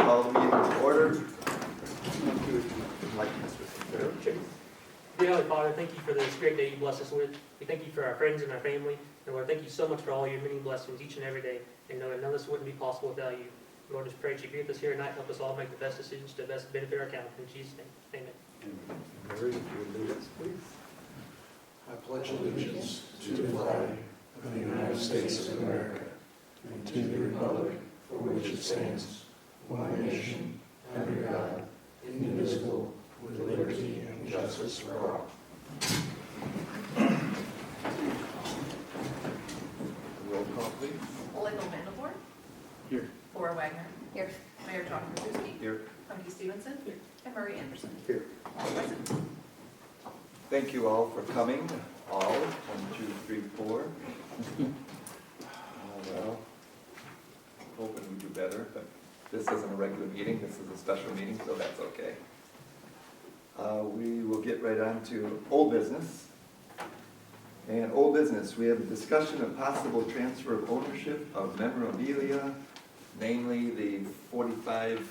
call the meeting to order. Dear Heavenly Father, thank you for this great day you bless us with. We thank you for our friends and our family. And Lord, thank you so much for all your many blessings each and every day. And know that none of this wouldn't be possible without you. Lord, just pray that you be with us here tonight. Help us all make the best decisions to best benefit our county. In Jesus' name, amen. Mary, if you would lead us, please. I pledge allegiance to the flag of the United States of America and to the republic for which it stands, one nation, under God, indivisible, with liberty and justice for all. Roll call, please. Michael Vanderpool. Here. Laura Wagner. Here. Mayor John Krasuski. Here. Punky Stevenson. Here. And Murray Anderson. Here. All present. Thank you all for coming. All, 1, 2, 3, 4. Well, hoping we do better, but this isn't a regular meeting. This is a special meeting, so that's okay. We will get right on to old business. And old business, we have a discussion of possible transfer of ownership of memorabilia, namely the .45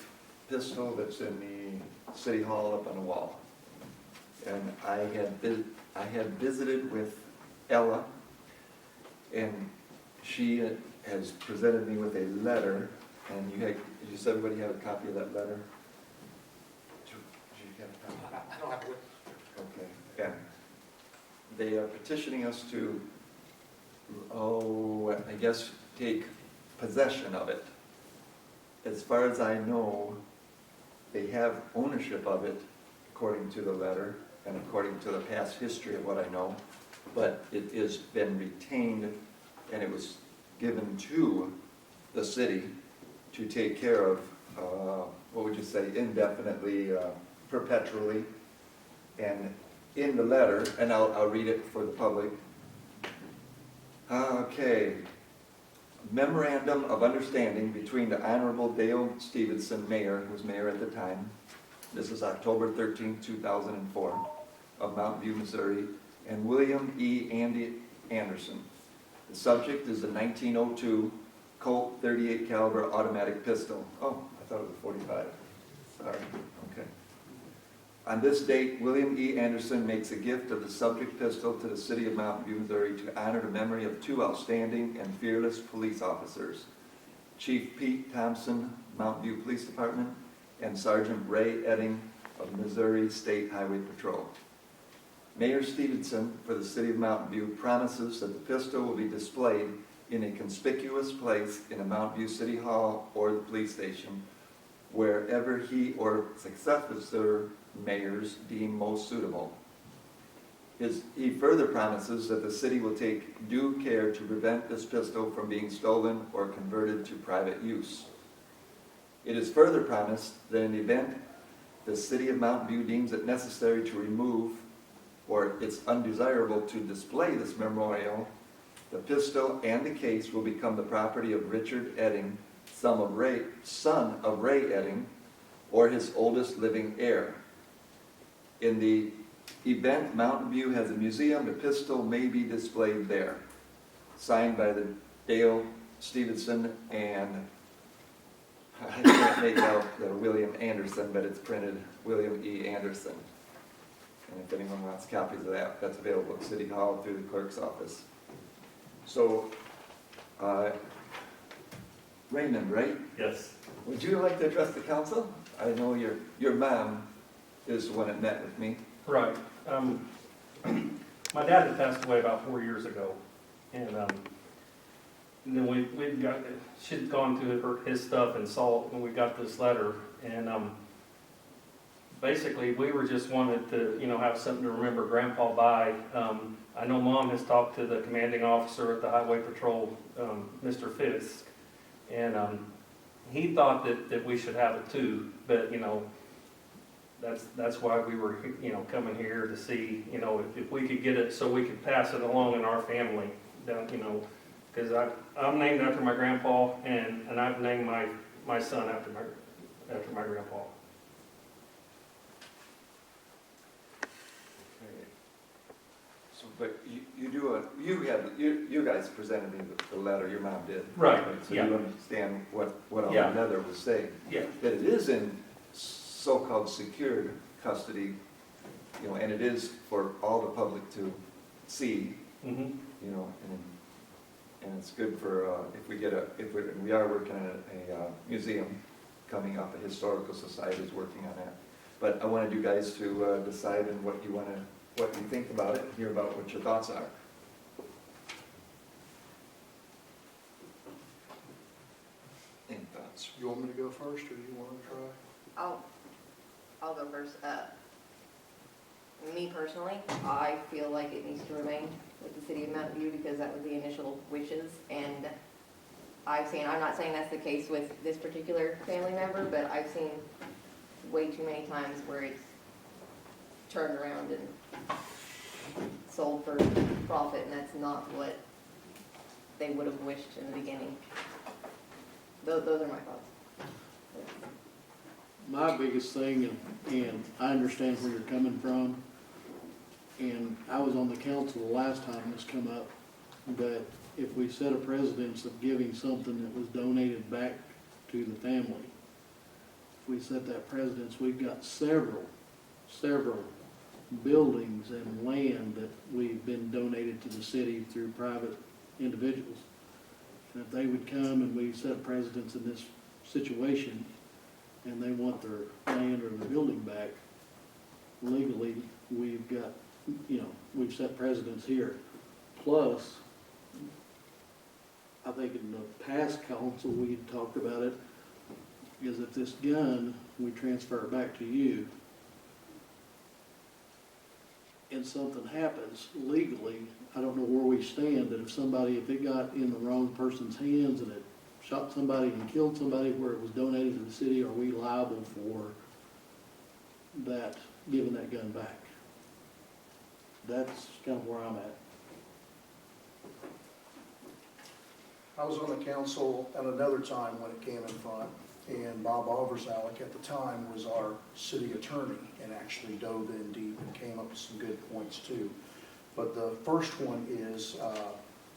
pistol that's in the city hall up on the wall. And I had visited with Ella, and she has presented me with a letter, and you said everybody have a copy of that letter? Did you get a copy? I don't have to wait. Okay, yeah. They are petitioning us to, I guess, take possession of it. As far as I know, they have ownership of it, according to the letter, and according to the past history of what I know, but it has been retained, and it was given to the city to take care of, what would you say, indefinitely, perpetually. And in the letter, and I'll read it for the public. Okay. Memorandum of Understanding between the Honorable Dale Stevenson, Mayor, who was mayor at the time. This is October 13, 2004, of Mountain View, Missouri, and William E. Andy Anderson. The subject is the 1902 Colt .38 caliber automatic pistol. Oh, I thought it was 45. Sorry. Okay. On this date, William E. Anderson makes a gift of the subject pistol to the city of Mountain View, Missouri, to honor the memory of 2 outstanding and fearless police officers, Chief Pete Thompson, Mountain View Police Department, and Sergeant Ray Edding of Missouri State Highway Patrol. Mayor Stevenson for the city of Mountain View promises that the pistol will be displayed in a conspicuous place in a Mountain View City Hall or the police station, wherever he or successor mayors deem most suitable. He further promises that the city will take due care to prevent this pistol from being stolen or converted to private use. It is further promised that in the event the city of Mountain View deems it necessary to remove or it's undesirable to display this memorial, the pistol and the case will become the property of Richard Edding, son of Ray Edding, or his oldest living heir. In the event Mountain View has a museum, the pistol may be displayed there. Signed by the Dale Stevenson and I can't make out the William Anderson, but it's printed William E. Anderson. And if anyone wants copies of that, that's available at City Hall through the clerk's office. So, Raymond, right? Yes. Would you like to address the council? I know your mom is the one that met with me. Right. My dad had passed away about 4 years ago, and then she'd gone through his stuff and saw when we got this letter, and basically we were just wanted to have something to remember Grandpa by. I know Mom has talked to the commanding officer at the Highway Patrol, Mr. Fisk, and he thought that we should have it too, but that's why we were coming here to see if we could get it so we could pass it along in our family, because I'm named after my grandpa, and I've named my son after my grandpa. So But you guys presented me the letter, your mom did. Right, So yeah. you understand what all Yeah. the letter was saying. Yeah. That it is in so-called secured custody, and it is for all the public to see, Mm-hmm. and it's good for, we are working on a museum coming up, a historical society is working on that. But I wanted you guys to decide on what you think about it, hear about what your thoughts are. Any thoughts? You want me to go first, or do you want to try? I'll go first. Me personally, I feel like it needs to remain with the city of Mountain View because that was the initial wishes. And I'm not saying that's the case with this particular family member, but I've seen way too many times where it's turned around and sold for profit, and that's not what they would have wished in the beginning. Those are my thoughts. My biggest thing, and I understand where you're coming from, and I was on the council the last time this come up, but if we set a precedence of giving something that was donated back to the family, if we set that precedence, we've got several buildings and land that we've been donated to the city through private individuals. And if they would come and we set a precedence in this situation, and they want their land or their building back, legally, we've got, we've set precedents here. Plus, I think in the past council, we had talked about it, is if this gun, we transfer it back to you, and something happens legally, I don't know where we stand, that if it got in the wrong person's hands and it shot somebody and killed somebody where it was donated to the city, are we liable for that, giving that gun back? That's kind of where I'm at. I was on the council at another time when it came in front, and Bob Overzalik at the time was our city attorney and actually dove in deep and came up with some good points too. But the first one is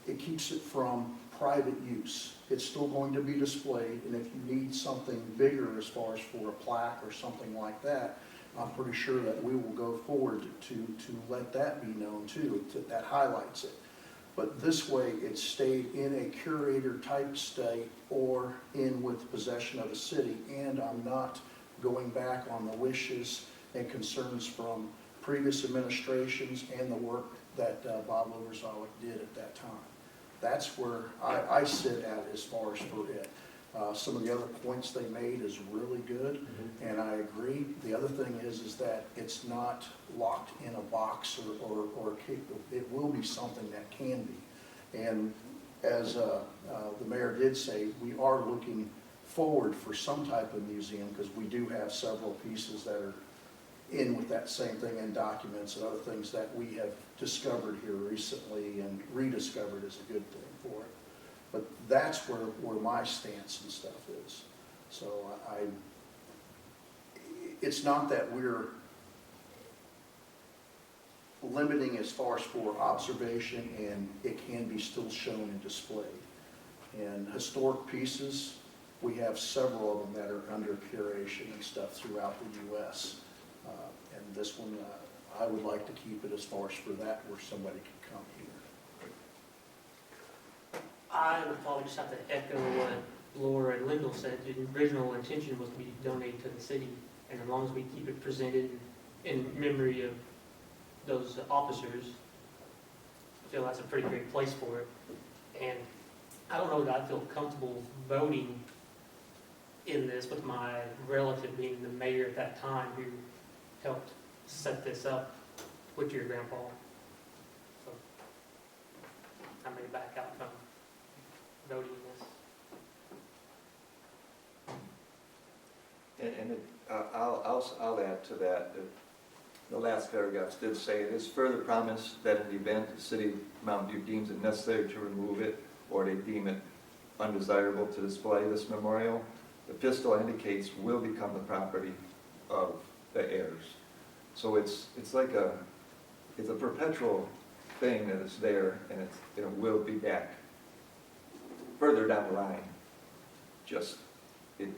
it keeps it from private use. It's still going to be displayed, and if you need something bigger as far as for a plaque or something like that, I'm pretty sure that we will go forward to let that be known too, that highlights it. But this way, it stayed in a curator type state or in with possession of the city, and I'm not going back on the wishes and concerns from previous administrations and the work that Bob Overzalik did at that time. That's where I sit at as far as for it. Some of the other points they made is really good, and I agree. The other thing is that it's not locked in a box or it will be something that can be. And as the mayor did say, we are looking forward for some type of museum because we do have several pieces that are in with that same thing, and documents and other things that we have discovered here recently and rediscovered is a good thing for it. But that's where my stance and stuff is. So it's not that we're limiting as far as for observation, and it can be still shown and displayed. And historic pieces, we have several of them that are under curation and stuff throughout the U.S. And this one, I would like to keep it as far as for that, where somebody could come here. I would probably just have to echo what Laura and Lyndall said. The original intention was to be donated to the city, and as long as we keep it presented in memory of those officers, I feel that's a pretty great place for it. And I don't know that I feel comfortable voting in this with my relative being the mayor at that time who helped set this up with your grandpa. So I may back out from voting this. And I'll add to that, the last paragraph did say, it is further promised that in the event the city of Mountain View deems it necessary to remove it, or they deem it undesirable to display this memorial, the pistol indicates will become the property of the heirs. So it's a perpetual thing that it's there and it will be back further down the line. Just,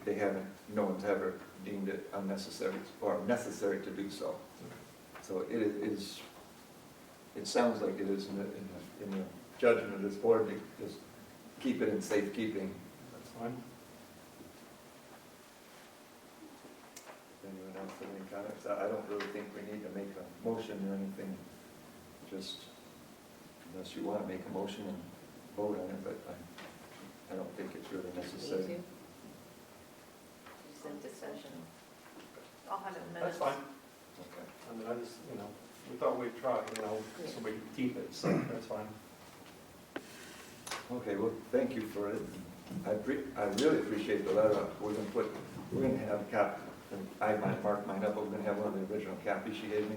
they haven't, no one's ever deemed it unnecessary or necessary to do so. So it is, it sounds like it is in the judgment of this board to just keep it in safekeeping. That's fine. Anyone else have any comments? I don't really think we need to make a motion or anything, just unless you want to make a motion and vote on it, but I don't think it's really Me necessary. too. Just in discussion. I'll have it in That's minutes. fine. Okay. I mean, I just, we thought we'd try, so we could keep it, so that's fine. Okay, well, thank you for it. I really appreciate the letter. We're gonna have a copy, and I might mark mine up, but we're gonna have one of the original copies she gave me,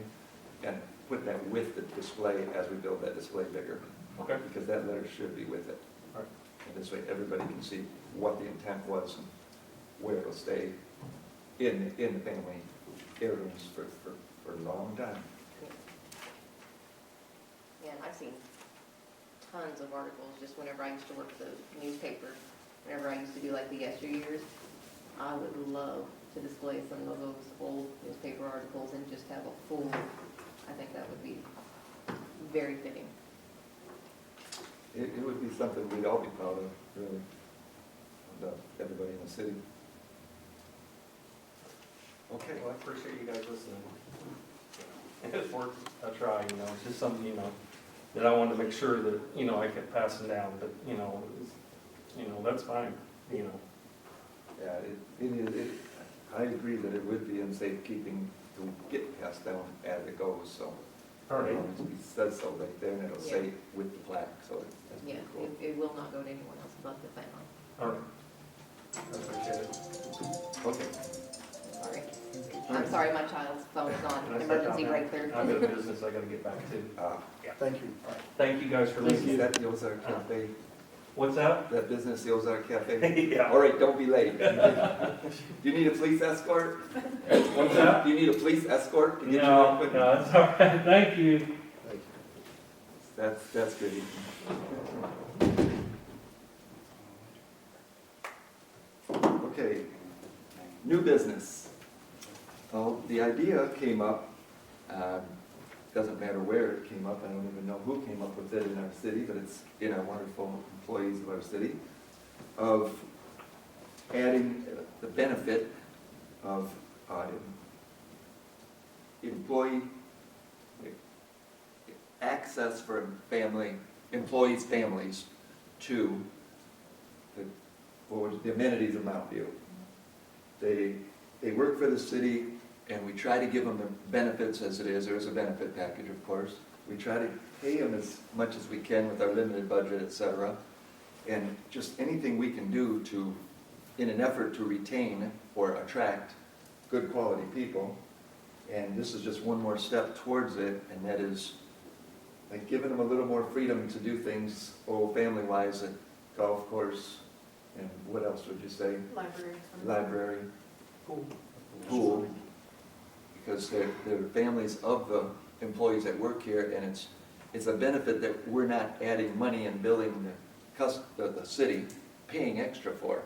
and put that with the display as we build that display bigger. Okay. Because that letter should be with it. All right. And this way, everybody can see what the intent was and where it'll stay in the family heirlooms for a long time. Yeah, and I've seen tons of articles, just whenever I used to work the newspaper, whenever I used to do like the yesteryears, I would love to display some of those old newspaper articles and just have a full, I think that would be very fitting. It would be something we'd all be proud of, really, of everybody in the city. Okay. Well, I appreciate you guys listening. It's worth a try, it's just something, that I wanted to make sure that, I kept passing down, but, that's fine, Yeah, I agree that it would be in safekeeping to get passed down as it goes, so. All right. It says so right there, and it'll say with the plaque, so that's Yeah, pretty cool. it will not go to anyone else but the family. All right. I appreciate it. Okay. Sorry. I'm sorry, my child's phone's Can I on step emergency out break now? through. I've got a business I gotta get back to. Thank you. Thank you guys for Is listening. that the Ozark Cafe? What's that? That business, the Ozark Cafe? Yeah. All right, don't be late. Do you need a police escort? What's that? Do you need a police escort to get you No, open? no, it's all right. Thank you. That's good. Okay, new business. Well, the idea came up, doesn't matter where it came up, I don't even know who came up with it in our city, but it's in our wonderful employees of our city, of adding the benefit of employee access for employees' families to the amenities of Mount View. They work for the city, and we try to give them the benefits as it is. There is a benefit package, of course. We try to pay them as much as we can with our limited budget, et cetera. And just anything we can do to, in an effort to retain or attract good quality people. And this is just one more step towards it, and that is like giving them a little more freedom to do things, family-wise, at golf course, and what else would you say? Library. Library, Cool. pool, because they're families of the employees that work here, and it's a benefit that we're not adding money and billing the city, paying extra for.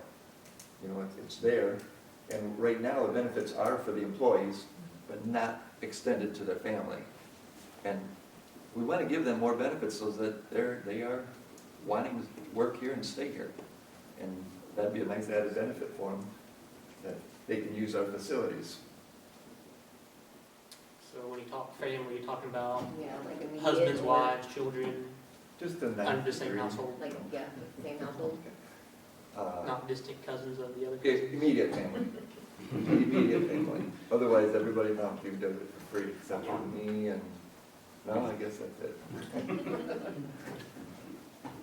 It's there, and right now the benefits are for the employees, but not extended to their family. And we want to give them more benefits so that they are wanting to work here and stay here. And that'd be a nice added benefit for them, that they can use our facilities. So when you talk family, you're talking about Yeah, like immediate. husbands, or- wives, children, Just a under nice the same degree. household, Like, yeah, same household. not distant cousins of the other cousins. Immediate family. Immediate family. Otherwise, everybody in Mount View does it for free, except for me and, no, I guess that's it.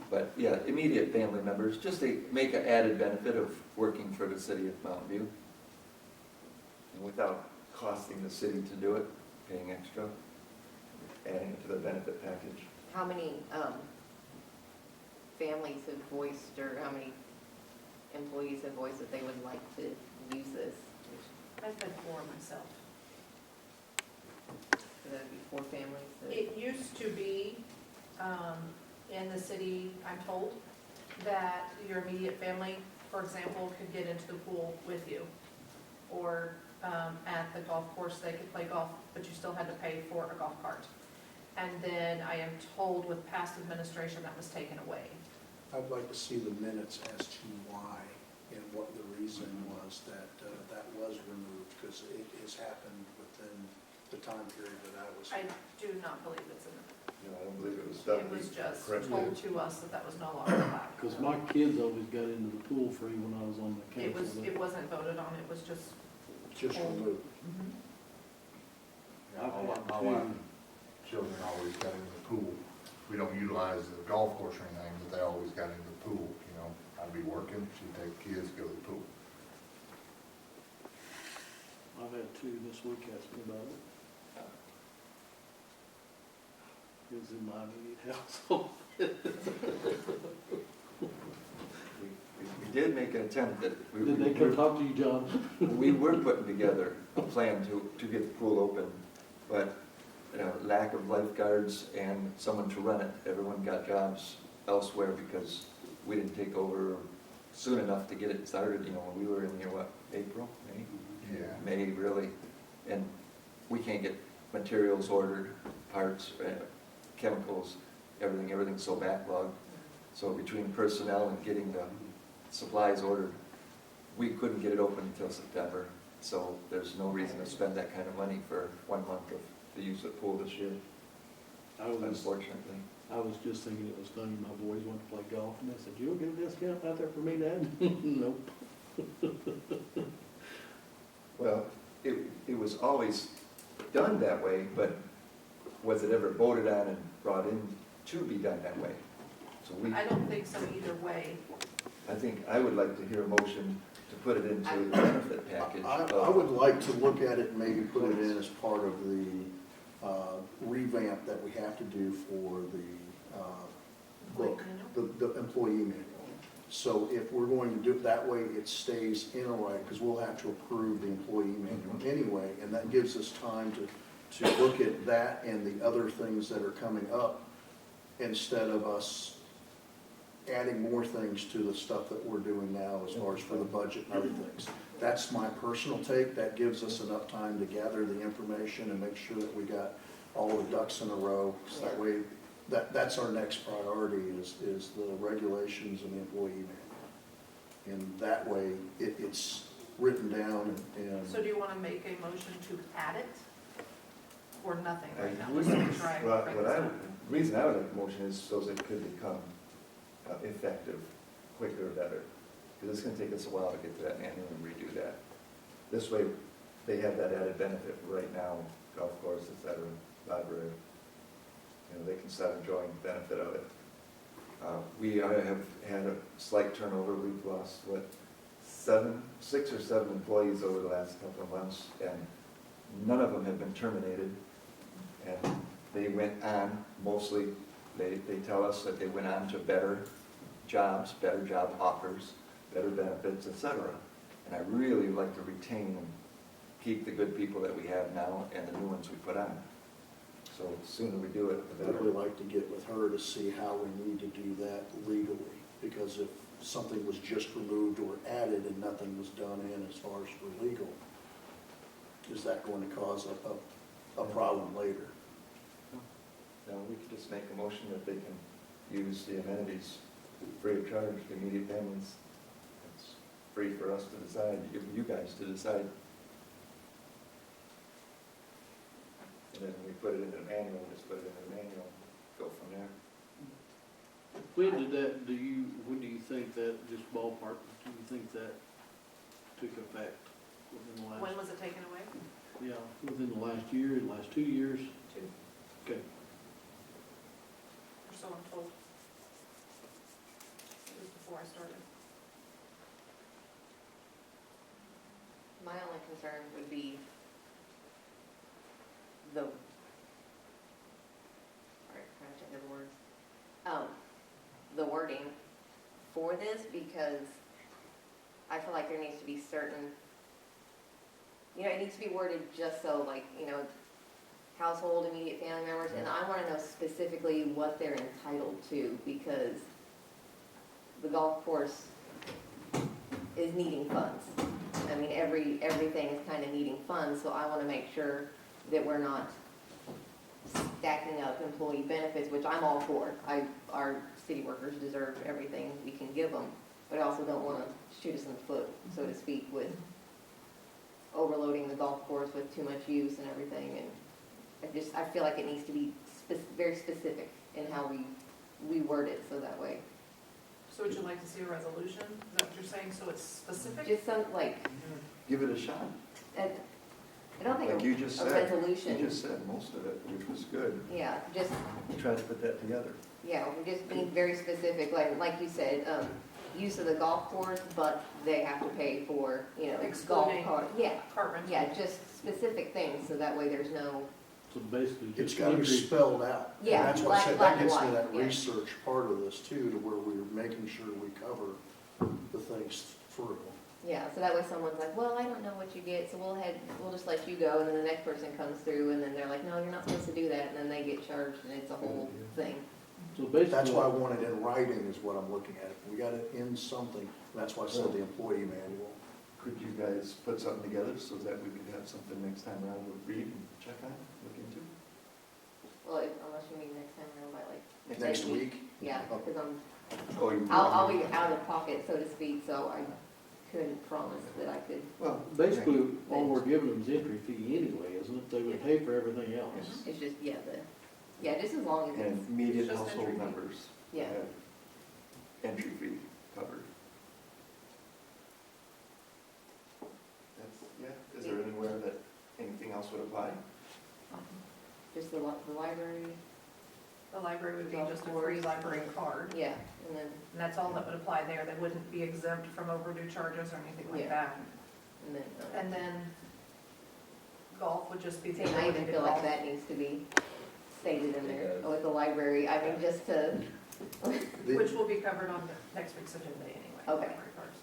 But yeah, immediate family members, just to make an added benefit of working for the city of Mountain View. And without costing the city to do it, paying extra, adding it to the benefit package. How many families have voiced, or how many employees have voiced that they would like to use this? I've been four myself. So that would be 4 families. that- It used to be in the city, I'm told, that your immediate family, for example, could get into the pool with you. Or at the golf course, they could play golf, but you still had to pay for a golf cart. And then I am told with past administration that was taken away. I'd like to see the minutes as to why and what the reason was that that was removed, because it has happened within the time period that I was. I do not believe it's in You know, I don't believe it was done. it was just correctly. told to us that that was no longer allowed. Because my kids always got into the pool free when I was on the It council. was, it wasn't voted on, it was just. Just removed. I've My had my two. wife and children always got in the pool. We don't utilize the golf course or anything, but they always got in the pool, you know. I'd be working, she'd take the kids, go to the pool. I've had two this week ask me about it. It's in my immediate household. We did make an attempt that we. Did they come talk to you, John? We were putting together a plan to get the pool open, but, you know, lack of lifeguards and someone to run it, everyone got jobs elsewhere because we didn't take over soon enough to get it started, you know, when we were in here, what, April, May? Yeah. May, really, and we can't get materials ordered, parts, chemicals, everything's so backlogged. So between personnel and getting the supplies ordered, we couldn't get it open until September. So there's no reason to spend that kind of money for 1 month of the use of the pool this year, unfortunately. I was just thinking it was funny, my boys went to play golf, and I said, you'll get a discount out there for me, Dad? Nope. Well, it was always done that way, but was it ever voted on and brought in to be done that way? So I don't think so either way. I think I would like to hear a motion to put it into the benefit package. I would like to look at it and maybe put it in as part of the revamp that we have to do for the book, the employee manual. So if we're going to do it that way, it stays in a right, because we'll have to approve the employee manual anyway, and that gives us time to look at that and the other things that are coming up, instead of us adding more things to the stuff that we're doing now as far as for the budget and other things. That's my personal take. That gives us enough time to gather the information and make sure that we got all the ducks in a row. So that way, that's our next priority is the regulations and the employee manual. And that way, it's written down and. So do you want to make a motion to add it? Or nothing right now? Well, Just to make sure I write this down. the reason I would like the motion is so that it could become effective quicker, better. Because it's gonna take us a while to get to that manual and redo that. This way, they have that added benefit right now, golf course, et cetera, library. You know, they can start enjoying the benefit of it. We have had a slight turnover. We've lost, what, 6 or 7 employees over the last couple of months, and none of them have been terminated. And they went on, mostly, they tell us that they went on to better jobs, better job offers, better benefits, et cetera. And I really like to retain and keep the good people that we have now and the new ones we put on. So the sooner we do it, the I'd better. really like to get with her to see how we need to do that legally, because if something was just removed or added and nothing was done in as far as for legal, is that going to cause a problem later? No, we could just make a motion that they can use the amenities free of charge to immediate families. It's free for us to decide, you guys to decide. And then we put it in the manual, just put it in the manual, go from there. When did that, when do you think that, just ballpark, do you think that took effect? Within the last, When was it taken away? yeah, within the last year, the last 2 years? 2, Okay. or so I'm told. It was before I started. My only concern would be the, all right, trying to think of the words. The wording for this, because I feel like there needs to be certain, it needs to be worded just so, like, household immediate family members, and I wanna know specifically what they're entitled to, because the golf course is needing funds. I mean, everything is kinda needing funds, so I wanna make sure that we're not stacking up employee benefits, which I'm all for. Our city workers deserve everything we can give them, but I also don't wanna shoot us in the foot, so to speak, with overloading the golf course with too much use and everything, and I feel like it needs to be very specific in how we word it, so that way. So would you like to see a resolution? Is that what you're saying, so it's specific? Just some, like, Give it a shot. I don't think Like you just a said. resolution. You just said most of it, which was good. Yeah, just, You tried to put that together. yeah, we just need very specific, like you said, use of the golf course, but they have to pay for, golf Excluding cart. Yeah, Cart rental? yeah, just specific things, so that way there's no, So basically, It's just gotta be increase, spelled out. And Yeah, that's what I said, black that and gets to white, that yeah. research part of this too, to where we're making sure we cover the things through. yeah, so that way someone's like, well, I don't know what you get, so we'll just let you go, and then the next person comes through, and then they're like, no, you're not supposed to do that, and then they get charged, and it's a whole thing. so basically. That's why I want it in writing is what I'm looking at. We got it in something, that's why I said the employee manual. Could you guys put something together so that we could have something next time around to read and check on, look into? Well, unless you mean next time around by like. Next week? Yeah, because Oh, you. I'll be out of pocket, so to speak, so I couldn't promise that I could. Well, Basically, all we're giving them is entry fee anyway, isn't it? They would pay for everything else. Yes. It's just, just as long as it's, And immediate Just household entry fee. members. yeah. have Entry fee covered. That's, yeah, is there anywhere that anything else would apply? Just the library, The library would be Golf just a free course. library card, yeah, and then, and that's all that would apply there. They wouldn't be exempt from overdue charges or anything like Yeah. that. and then, And then golf would just be the and I ability even to feel like golf. that needs to be stated in there, It does. with the library, I mean, just to, Which will be covered on the next week's agenda anyway. Okay. library cards.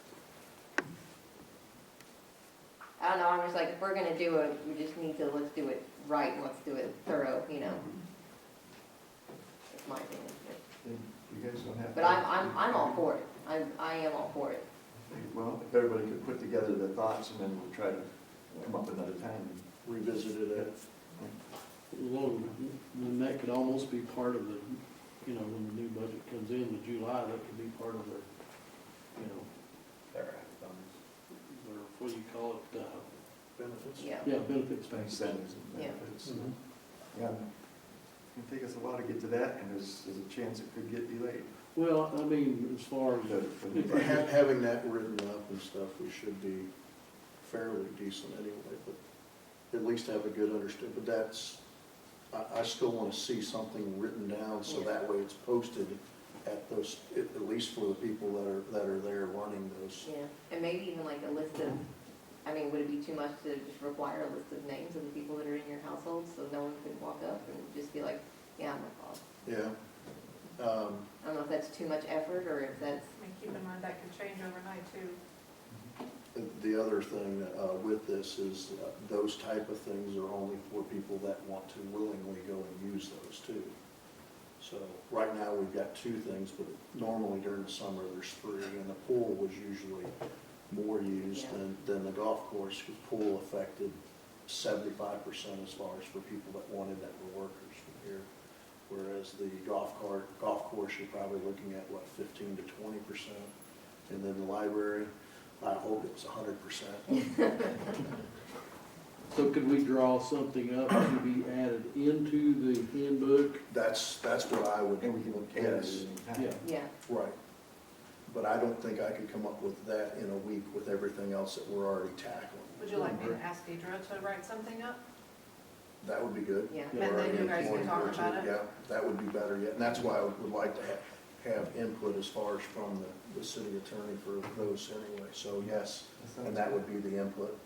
I don't know, I'm just like, if we're gonna do it, we just need to, let's do it right, and let's do it thorough, That's my opinion. Then you guys don't have. But to- I'm all for it, I am all for it. Well, if everybody could put together their thoughts and then we'll try to come up another time. Revisited it. Well, then that could almost be part of the, when the new budget comes in July, that could be part of the, their, what do you call it, Benefits. Yeah, yeah, benefits. Incentives and Yeah. benefits. Mhm. Yeah. It'll take us a while to get to that, and there's a chance it could get delayed. Well, I mean, as far as, But having that written up and stuff, we should be fairly decent anyway, but at least have a good understanding. But that's, I still want to see something written down, so Yeah. that way it's posted at those, at least for the people that are there running those. yeah, and maybe even like a list of, would it be too much to just require a list of names of the people that are in your household, so no one could walk up and just be like, yeah, I'm my fault. Yeah. I don't know if that's too much effort, or if that's, I mean, keep in mind that could change overnight too. The other thing with this is those type of things are only for people that want to willingly go and use those too. So right now, we've got 2 things, but normally during the summer, there's 3, and the pool was usually more used Yeah. than the golf course. The pool affected 75% as far as for people that wanted that were workers from here. Whereas the golf course, you're probably looking at, 15 to 20%. And then the library, I hope it's 100%. so could we draw something up to be added into the handbook? That's what I would, And we can look at it yes, at any time. Yeah. yeah, right. But I don't think I could come up with that in a week with everything else that we're already tackling. Would you like me to ask Deidre to write something up? That would be good. yeah. And then Already you guys can employed talk her too. about it? Yeah, that would be better yet. And that's why I would like to have input as far as from the city attorney for those anyway. So yes, sounds and that good. would be the input.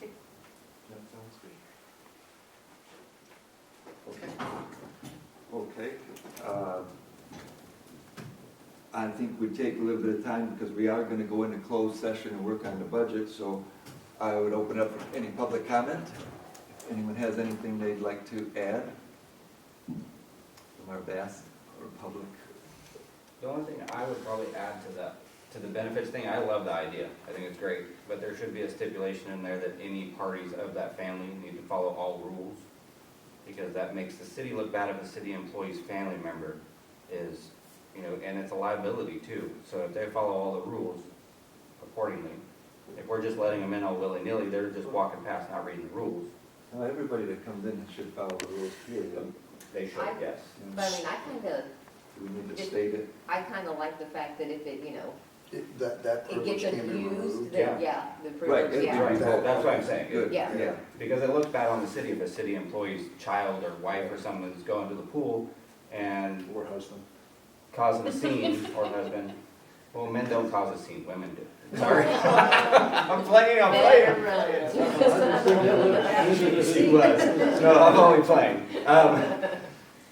That sounds good. Okay. I think we take a little bit of time because we are going to go into closed session and work on the budget, so I would open up for any public comment. Anyone has anything they'd like to add? From our vast or public? The only thing I would probably add to the benefits thing, I love the idea. I think it's great, but there should be a stipulation in there that any parties of that family need to follow all rules, because that makes the city look bad if a city employee's family member is, and it's a liability too. So if they follow all the rules accordingly, if we're just letting them in all willy-nilly, they're just walking past, not reading the rules. Well, everybody that comes in should follow the rules, period. They should, yes. But I mean, Do we need to state it? I kind of like the fact that if it, That it privilege gets can be abused, removed. then, yeah, the privilege, it'd be yeah. Right, that's what I'm saying. Good, Yeah. yeah. Because it looks bad on the city if a city employee's child or wife or someone is going to the pool and Or husband. causing a scene, or husband. Well, men don't cause a scene, women do. Sorry. I'm playing. Better run. She was. No, I'm only playing.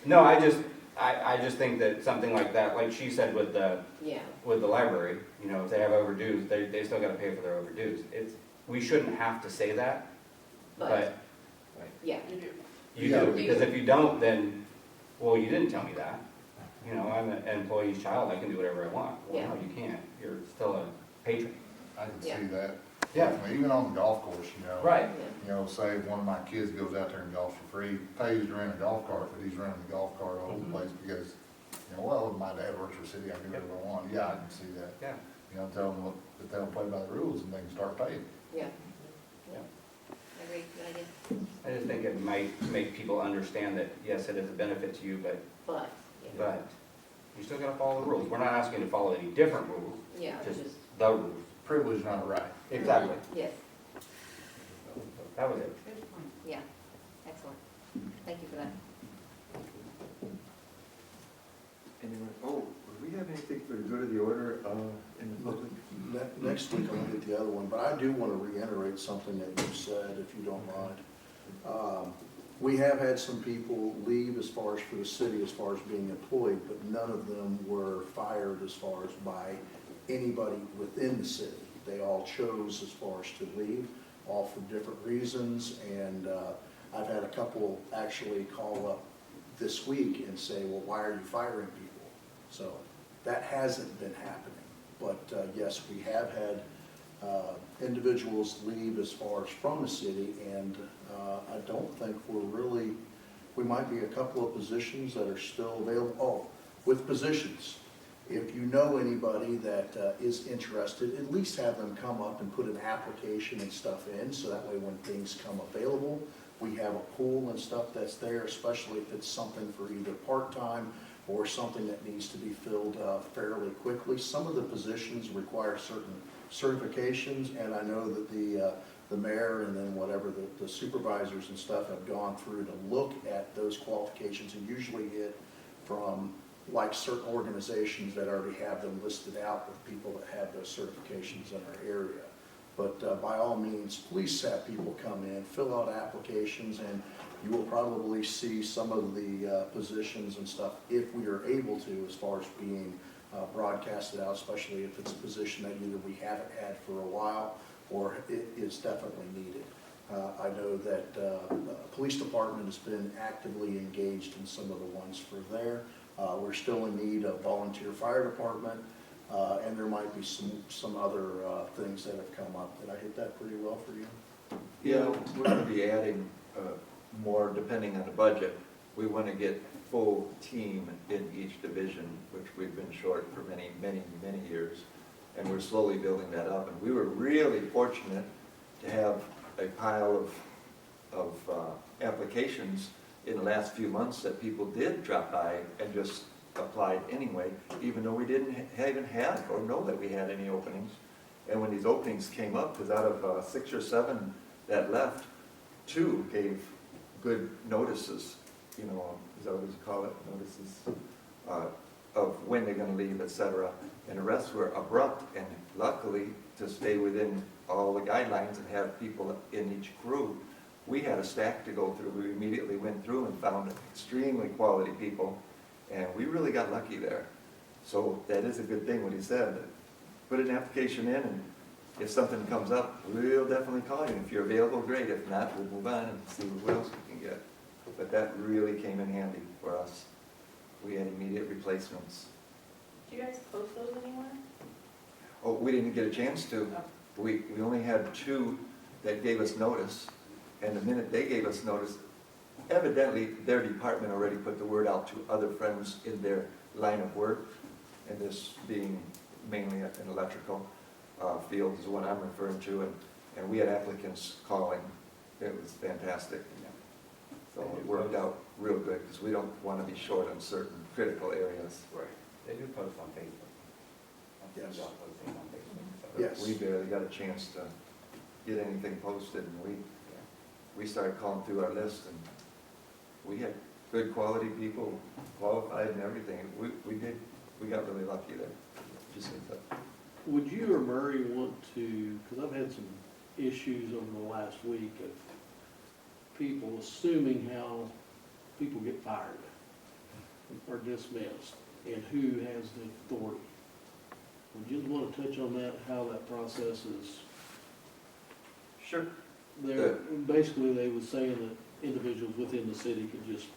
No, I just think that something like that, like she said with the Yeah, library, if they have overdues, they still gotta pay for their overdues. We shouldn't have to say that, but yeah. You do. you Yeah. do, because if you don't, then, well, you didn't tell me that. I'm an employee's child, I can do whatever I want. Well, no, you can't, you're still a patron. I can Yeah. see that. Yeah. Definitely. Even on the golf course, Right. Say one of my kids goes out there and golfs for free, pays to rent a golf cart, but he's renting the golf cart all over the place because, well, my dad works for the city, I can do whatever I want. Yeah, I can see that. Yeah. Tell them that they don't play by the rules and they can start paying. Yeah. Yeah. I agree, good idea. I just think it might make people understand that, yes, it is a benefit to you, But, but you still gotta follow the rules. We're not asking you to follow any different rules, yeah, just just, the rules. Privilege, not a right. Exactly. yes, That was it. yeah, excellent. Thank you for that. Anyone, do we have anything for the good of the order, in the public? Next week I'll get the other one, but I do want to reiterate something that you said, if you don't mind. We have had some people leave as far as for the city, as far as being employed, but none of them were fired as far as by anybody within the city. They all chose as far as to leave, all for different reasons, and I've had a couple actually call up this week and say, well, why are you firing people? So that hasn't been happening, but yes, we have had individuals leave as far as from the city, and I don't think we might be a couple of positions that are still available. Oh, with positions, if you know anybody that is interested, at least have them come up and put an application and stuff in, so that way when things come available, we have a pool and stuff that's there, especially if it's something for either part-time or something that needs to be filled fairly quickly. Some of the positions require certain certifications, and I know that the mayor and then whatever the supervisors and stuff have gone through to look at those qualifications, and usually get from like certain organizations that already have them listed out with people that have those certifications in our area. But by all means, please have people come in, fill out applications, and you will probably see some of the positions and stuff, if we are able to, as far as being broadcasted out, especially if it's a position that either we haven't had for a while or it is definitely needed. I know that the police department has been actively engaged in some of the ones for there. We're still in need of volunteer fire department, and there might be some other things that have come up. Did I hit that pretty well for you? Yeah, we're gonna be adding more depending on the budget. We want to get full team in each division, which we've been short for many, many, many years. And we're slowly building that up. And we were really fortunate to have a pile of applications in the last few months that people did drop by and just applied anyway, even though we didn't even have or know that we had any openings. And when these openings came up, because out of 6 or 7 that left, 2 gave good notices, is that what you call it, notices of when they're going to leave, etc. And the rest were abrupt, and luckily, to stay within all the guidelines and have people in each group, we had a stack to go through. We immediately went through and found extremely quality people, and we really got lucky there. So that is a good thing what he said. Put an application in and if something comes up, we'll definitely call you. If you're available, great. If not, we'll move on and see what else we can get. But that really came in handy for us. We had immediate replacements. Do you guys post those anywhere? Oh, we didn't get a chance to. We only had 2 that gave us notice, and the minute they gave us notice, evidently their department already put the word out to other friends in their line of work, and this being mainly an electrical field is what I'm referring to, and we had applicants calling. It was fantastic. So it worked out real good, because we don't want to be short on certain critical areas. Right. They do post on Facebook. Yes. Y'all posting on Facebook, so. Yes. We barely got a chance to get anything posted, and we started calling through our list, and we had good quality people, qualified and everything. We got really lucky there. Just like that. Would you or Murray want to, because I've had some issues over the last week of people assuming how people get fired or dismissed and who has the authority. Would you want to touch on that, how that process is? Sure. Basically, they was saying that individuals within the city could just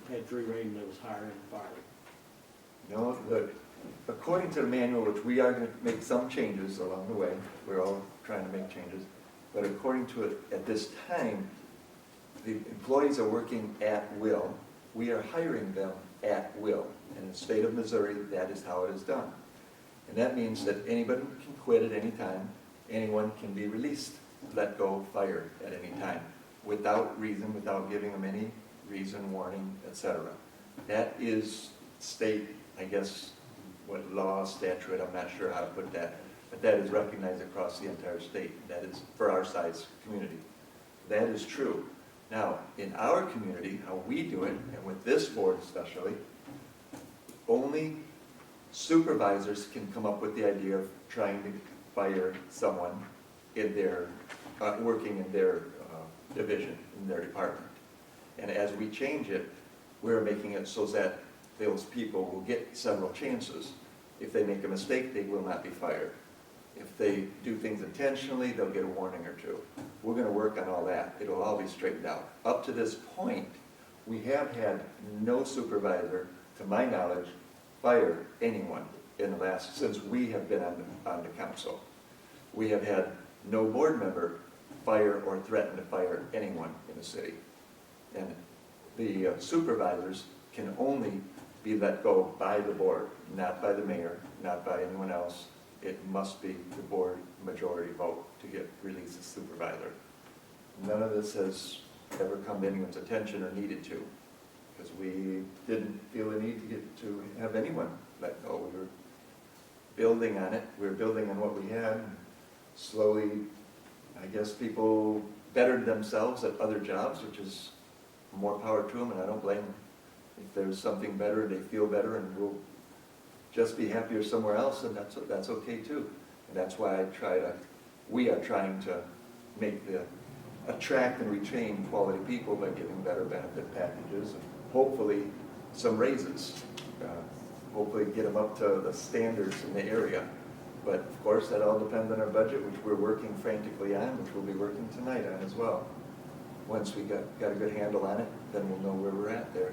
had free reign, and they was hiring and firing. No, according to the manual, which we are going to make some changes along the way, we're all trying to make changes, but according to it, at this time, the employees are working at will. We are hiring them at will. In the state of Missouri, that is how it is done. And that means that anybody can quit at any time, anyone can be released, let go, fired at any time, without reason, without giving them any reason, warning, etc. That is state, I guess, what law, statute, I'm not sure how to put that, but that is recognized across the entire state. That is for our size community. That is true. Now, in our community, how we do it, and with this board especially, only supervisors can come up with the idea of trying to fire someone in their, working in their division, in their department. And as we change it, we're making it so that those people will get several chances. If they make a mistake, they will not be fired. If they do things intentionally, they'll get a warning or 2. We're going to work on all that. It'll all be straightened out. Up to this point, we have had no supervisor, to my knowledge, fire anyone in the last, since we have been on the council. We have had no board member fire or threaten to fire anyone in the city. And the supervisors can only be let go by the board, not by the mayor, not by anyone else. It must be the board majority vote to get release a supervisor. None of this has ever come to anyone's attention or needed to, because we didn't feel the need to have anyone let go. We were building on it. We were building on what we had. Slowly, I guess people bettered themselves at other jobs, which is more power to them, and I don't blame them. If there's something better, they feel better, and we'll just be happier somewhere else, and that's okay too. And that's why we are trying to attract and retain quality people by giving better benefit packages, and hopefully some raises. Hopefully get them up to the standards in the area. But of course, that all depends on our budget, which we're working frantically on, which we'll be working tonight on as well. Once we got a good handle on it, then we'll know where we're at there.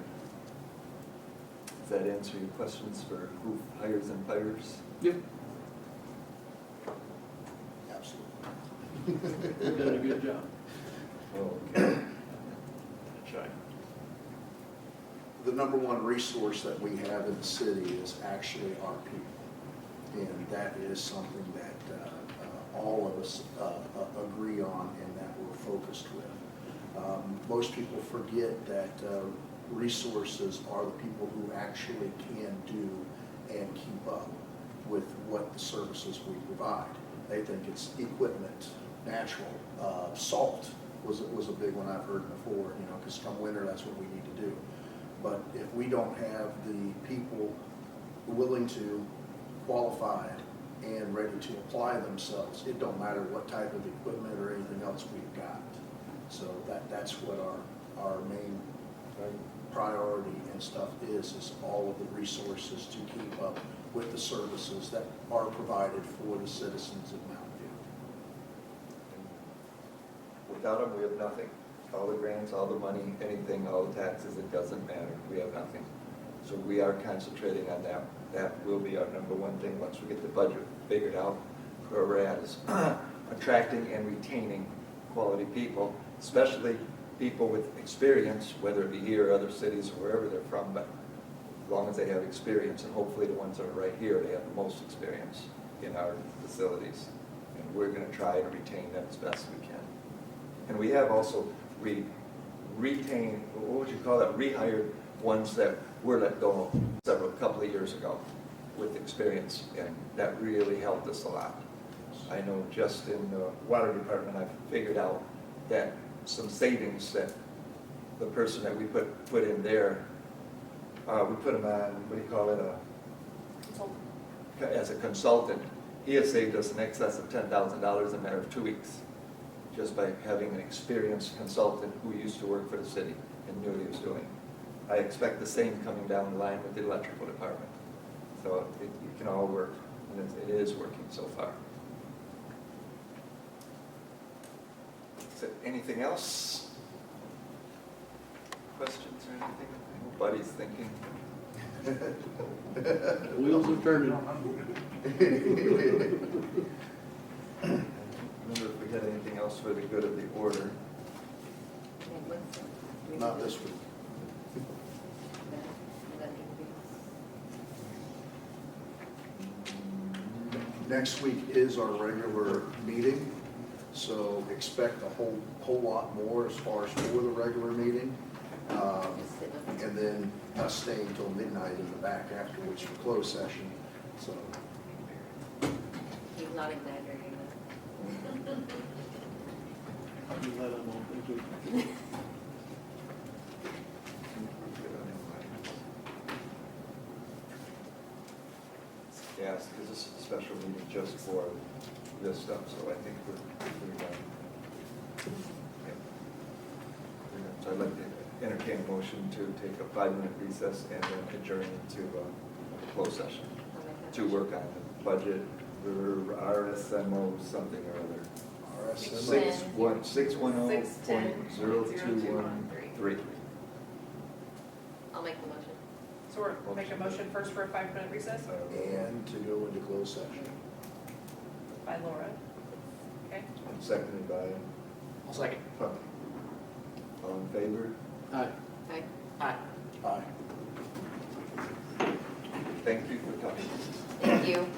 Does that answer your questions for who hires and fires? Yep. Absolutely. You've done a good job. Okay. Try. The number one resource that we have in the city is actually our people. And that is something that all of us agree on and that we're focused with. Most people forget that resources are the people who actually can do and keep up with what the services we provide. They think it's equipment, natural. Salt was a big one I've heard before, because come winter, that's what we need to do. But if we don't have the people willing to, qualified, and ready to apply themselves, it don't matter what type of equipment or anything else we've got. So that's what our main priority and stuff is all of the resources to keep up with the services that are provided for the citizens of Mountain View. Without them, we have nothing. All the grants, all the money, anything, all the taxes, it doesn't matter. We have nothing. So we are concentrating on that. That will be our number one thing once we get the budget figured out. Where we're at is attracting and retaining quality people, especially people with experience, whether it be here or other cities or wherever they're from, but as long as they have experience, and hopefully the ones that are right here, they have the most experience in our facilities. And we're gonna try to retain them as best we can. And we have also retained, what would you call that, rehired ones that were let go couple of years ago with experience, and that really helped us a lot. I know just in the water department, I've figured out that some savings that the person that we put in there, we put him on, what do you call it, as a consultant. He has saved us in excess of $10,000 in a matter of 2 weeks, just by having an experienced consultant who used to work for the city and knew what he was doing. I expect the same coming down the line with the electrical department. So it can all work, and it is working so far. Is there anything else? Questions or anything? Buddy's thinking. Wheels are turning. Remember if we had anything else for the good of the order. Not this week. Next week is our regular meeting, so expect a whole lot more as far as for the regular meeting. And then us staying until midnight in the back afterwards for closed session, so. He's not exaggerating that. You let them on, thank you. Yes, because this is a special meeting just for this stuff, so I think we're done. Okay. So I'd like to entertain a motion to take a 5-minute recess and then adjourn to closed session to work on the budget or RSMO something or other. RSM. 610.0213. I'll make the motion. So we're make a motion first for a 5-minute recess And to go into closed session. by Laura. Okay. Seconded by I'll second. Puck. All in favor? Aye. Aye. Aye. Aye. Thank you for coming. Thank you.